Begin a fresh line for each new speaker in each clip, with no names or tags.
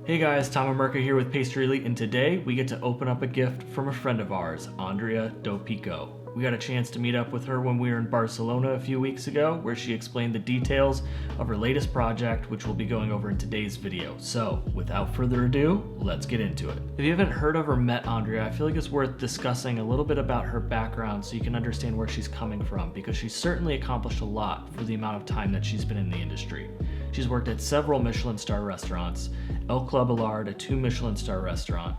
Hey guys, Tom Amerka here with Pastry Elite, and today we get to open up a gift from a friend of ours, Andrea Dopico. We got a chance to meet up with her when we were in Barcelona a few weeks ago, where she explained the details of her latest project, which we'll be going over in today's video. So, without further ado, let's get into it. If you haven't heard of or met Andrea, I feel like it's worth discussing a little bit about her background so you can understand where she's coming from, because she's certainly accomplished a lot for the amount of time that she's been in the industry. She's worked at several Michelin star restaurants, El Club Alard, a 2 Michelin star restaurant,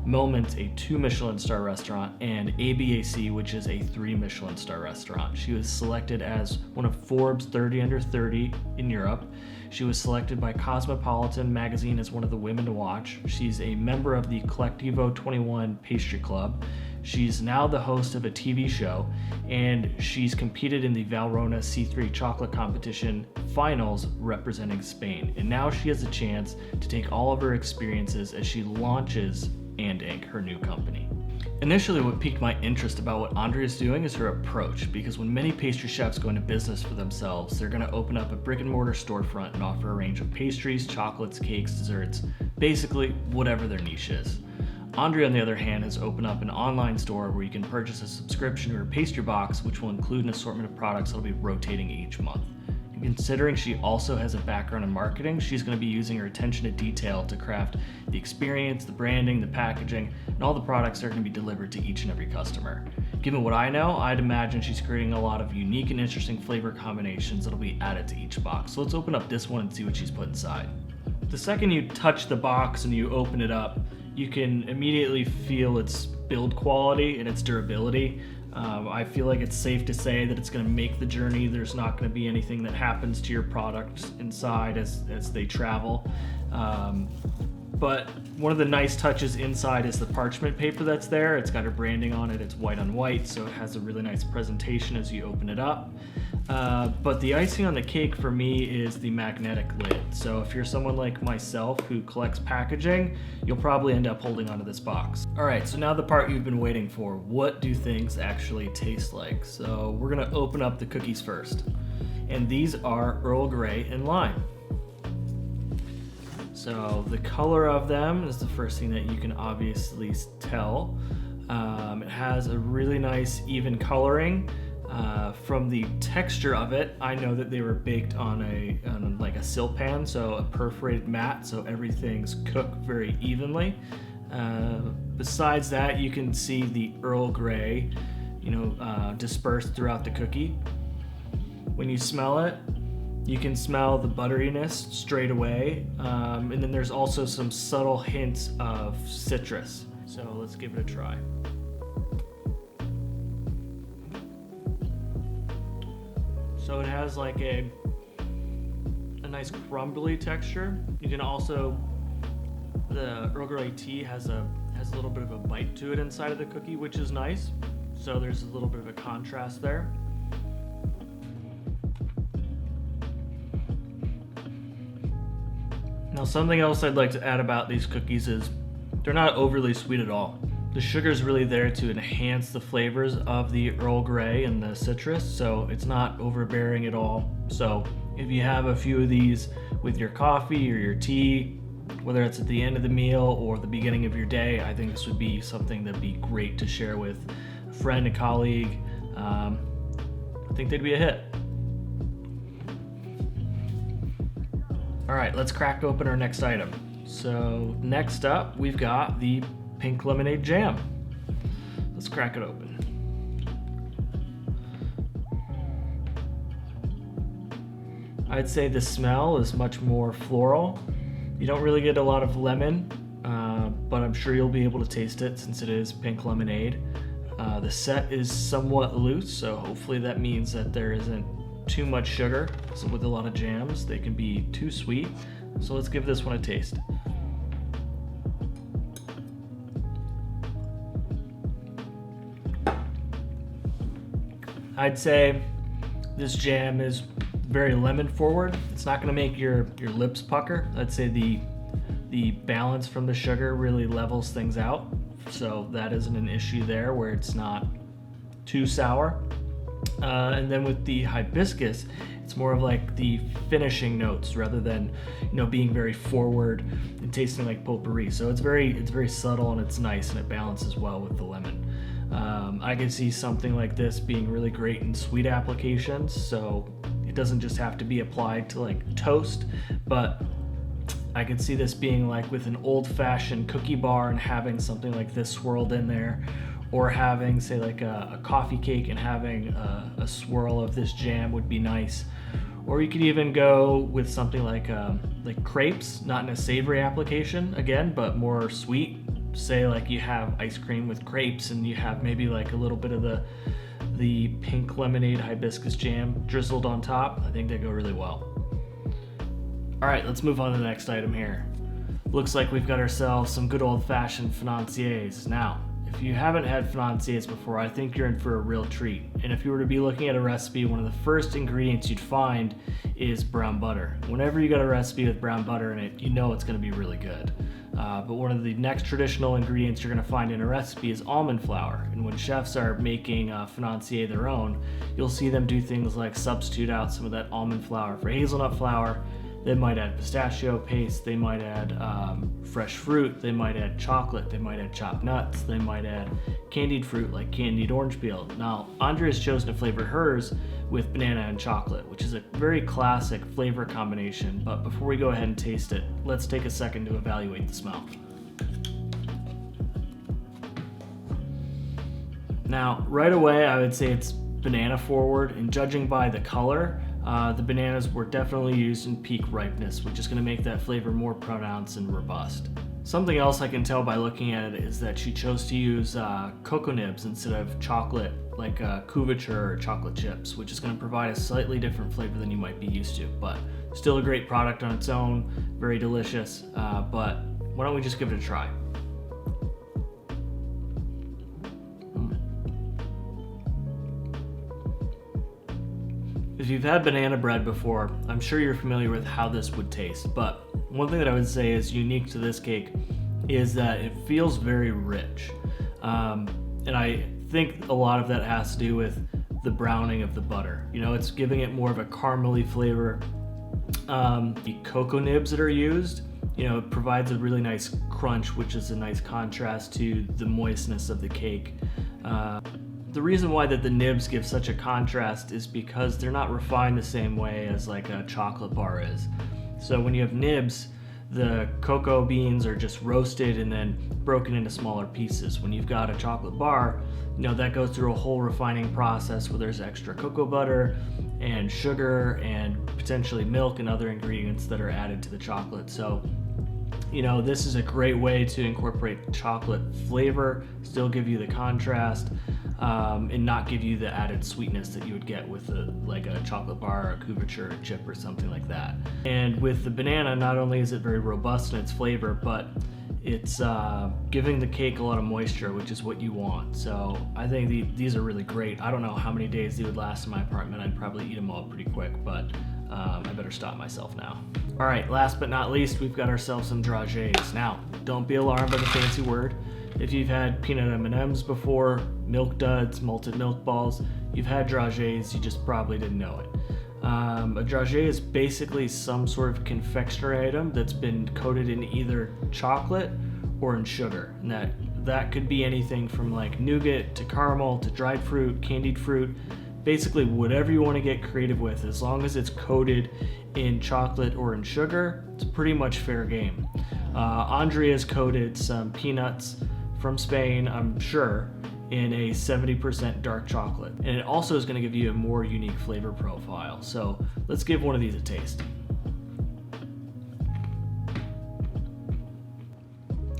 Moment, a 2 Michelin star restaurant, and ABAC, which is a 3 Michelin star restaurant. She was selected as one of Forbes 30 Under 30 in Europe. She was selected by Cosmopolitan magazine as one of the women to watch. She's a member of the Collectivo 21 Pastry Club. She's now the host of a TV show, and she's competed in the Valrhona C3 chocolate competition finals representing Spain. And now she has a chance to take all of her experiences as she launches And Ink, her new company. Initially, what piqued my interest about what Andrea's doing is her approach, because when many pastry chefs go into business for themselves, they're going to open up a brick and mortar storefront and offer a range of pastries, chocolates, cakes, desserts, basically whatever their niche is. Andrea, on the other hand, has opened up an online store where you can purchase a subscription to her pastry box, which will include an assortment of products that will be rotating each month. And considering she also has a background in marketing, she's going to be using her attention to detail to craft the experience, the branding, the packaging, and all the products that are going to be delivered to each and every customer. Given what I know, I'd imagine she's creating a lot of unique and interesting flavor combinations that'll be added to each box. So let's open up this one and see what she's put inside. The second you touch the box and you open it up, you can immediately feel its build quality and its durability. I feel like it's safe to say that it's going to make the journey. There's not going to be anything that happens to your product inside as they travel. But one of the nice touches inside is the parchment paper that's there. It's got her branding on it. It's white on white, so it has a really nice presentation as you open it up. But the icing on the cake for me is the magnetic lid. So if you're someone like myself who collects packaging, you'll probably end up holding onto this box. All right, so now the part you've been waiting for. What do things actually taste like? So we're gonna open up the cookies first. And these are Earl Grey and lime. So the color of them is the first thing that you can obviously tell. It has a really nice even coloring. From the texture of it, I know that they were baked on like a sill pan, so a perforated mat, so everything's cooked very evenly. Besides that, you can see the Earl Grey, dispersed throughout the cookie. When you smell it, you can smell the butteriness straight away, and then there's also some subtle hints of citrus. So let's give it a try. So it has like a nice crumbly texture. You can also, the Earl Grey tea has a little bit of a bite to it inside of the cookie, which is nice. So there's a little bit of a contrast there. Now, something else I'd like to add about these cookies is they're not overly sweet at all. The sugar is really there to enhance the flavors of the Earl Grey and the citrus, so it's not overbearing at all. So if you have a few of these with your coffee or your tea, whether it's at the end of the meal or the beginning of your day, I think this would be something that'd be great to share with a friend, a colleague. I think they'd be a hit. All right, let's crack open our next item. So next up, we've got the pink lemonade jam. Let's crack it open. I'd say the smell is much more floral. You don't really get a lot of lemon, but I'm sure you'll be able to taste it since it is pink lemonade. The set is somewhat loose, so hopefully that means that there isn't too much sugar. So with a lot of jams, they can be too sweet. So let's give this one a taste. I'd say this jam is very lemon forward. It's not gonna make your lips pucker. I'd say the balance from the sugar really levels things out. So that isn't an issue there where it's not too sour. And then with the hibiscus, It's more of like the finishing notes rather than, being very forward and tasting like potpourri. So it's very subtle and it's nice and it balances well with the lemon. I can see something like this being really great in sweet applications. So it doesn't just have to be applied to like toast, but I could see this being like with an old-fashioned cookie bar and having something like this swirled in there, or having, say, like a coffee cake and having a swirl of this jam would be nice. Or you could even go with something like crepes, not in a savory application again, but more sweet. Say like you have ice cream with crepes and you have maybe like a little bit of the pink lemonade hibiscus jam drizzled on top. I think they go really well. All right, let's move on to the next item here. Looks like we've got ourselves some good old-fashioned financiers. Now, if you haven't had financiers before, I think you're in for a real treat. And if you were to be looking at a recipe, one of the first ingredients you'd find is brown butter. Whenever you got a recipe with brown butter in it, you know it's going to be really good. But one of the next traditional ingredients you're going to find in a recipe is almond flour. And when chefs are making financier their own, you'll see them do things like substitute out some of that almond flour for hazelnut flour. They might add pistachio paste, they might add fresh fruit, they might add chocolate, they might add chopped nuts, they might add candied fruit like candied orange peel. Now, Andrea's chosen to flavor hers with banana and chocolate, which is a very classic flavor combination. But before we go ahead and taste it, let's take a second to evaluate the smell. Now, right away, I would say it's banana forward, and judging by the color, the bananas were definitely used in peak ripeness, which is going to make that flavor more pronounced and robust. Something else I can tell by looking at it is that she chose to use cocoa nibs instead of chocolate, like couverture or chocolate chips, which is going to provide a slightly different flavor than you might be used to, but still a great product on its own, very delicious, but why don't we just give it a try? If you've had banana bread before, I'm sure you're familiar with how this would taste, but one thing that I would say is unique to this cake is that it feels very rich. And I think a lot of that has to do with the browning of the butter. It's giving it more of a caramely flavor. The cocoa nibs that are used, it provides a really nice crunch, which is a nice contrast to the moistness of the cake. The reason why that the nibs give such a contrast is because they're not refined the same way as like a chocolate bar is. So when you have nibs, the cocoa beans are just roasted and then broken into smaller pieces. When you've got a chocolate bar, that goes through a whole refining process where there's extra cocoa butter and sugar and potentially milk and other ingredients that are added to the chocolate. So this is a great way to incorporate chocolate flavor, still give you the contrast, and not give you the added sweetness that you would get with a chocolate bar, or a couverture, a chip, or something like that. And with the banana, not only is it very robust in its flavor, but it's giving the cake a lot of moisture, which is what you want. So I think these are really great. I don't know how many days they would last in my apartment. I'd probably eat them all pretty quick, but I better stop myself now. All right, last but not least, we've got ourselves some dragées. Now, don't be alarmed by the fancy word. If you've had peanut M&Ms before, milk duds, malted milk balls, you've had dragées, you just probably didn't know it. A dragée is basically some sort of confectionery item that's been coated in either chocolate or in sugar. And that could be anything from like nougat to caramel to dried fruit, candied fruit, basically whatever you want to get creative with. As long as it's coated in chocolate or in sugar, it's pretty much fair game. Andrea's coated some peanuts from Spain, I'm sure, in a 70% dark chocolate. And it also is going to give you a more unique flavor profile. So let's give one of these a taste.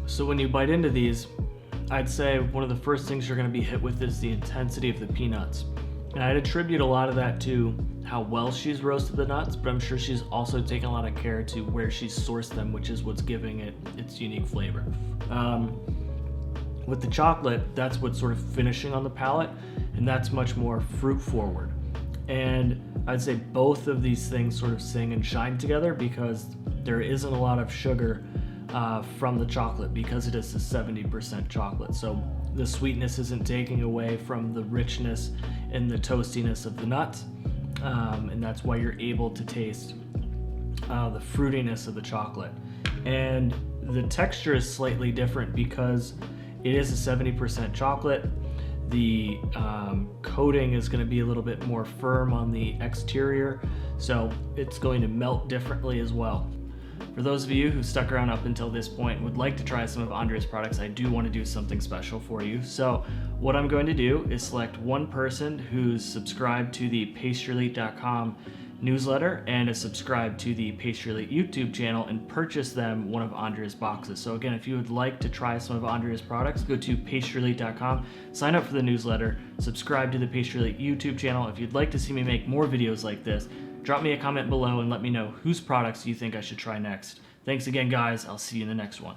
So when you bite into these, I'd say one of the first things you're going to be hit with is the intensity of the peanuts. And I'd attribute a lot of that to how well she's roasted the nuts, but I'm sure she's also taken a lot of care to where she's sourced them, which is what's giving it its unique flavor. With the chocolate, that's what's sort of finishing on the palate, and that's much more fruit forward. And I'd say both of these things sort of sing and shine together because there isn't a lot of sugar from the chocolate because it is a 70% chocolate. So the sweetness isn't taking away from the richness and the toastiness of the nuts. and that's why you're able to taste the fruitiness of the chocolate. And the texture is slightly different because it is a 70% chocolate. The coating is going to be a little bit more firm on the exterior, so it's going to melt differently as well. For those of you who stuck around up until this point and would like to try some of Andrea's products, I do want to do something special for you. So what I'm going to do is select one person who's subscribed to the PastryElite.com newsletter and is subscribed to the Pastry Elite YouTube channel and purchase them one of Andrea's boxes. So again, if you would like to try some of Andrea's products, go to PastryElite.com, sign up for the newsletter, subscribe to the Pastry Elite YouTube channel. If you'd like to see me make more videos like this, drop me a comment below and let me know whose products you think I should try next. Thanks again, guys. I'll see you in the next one.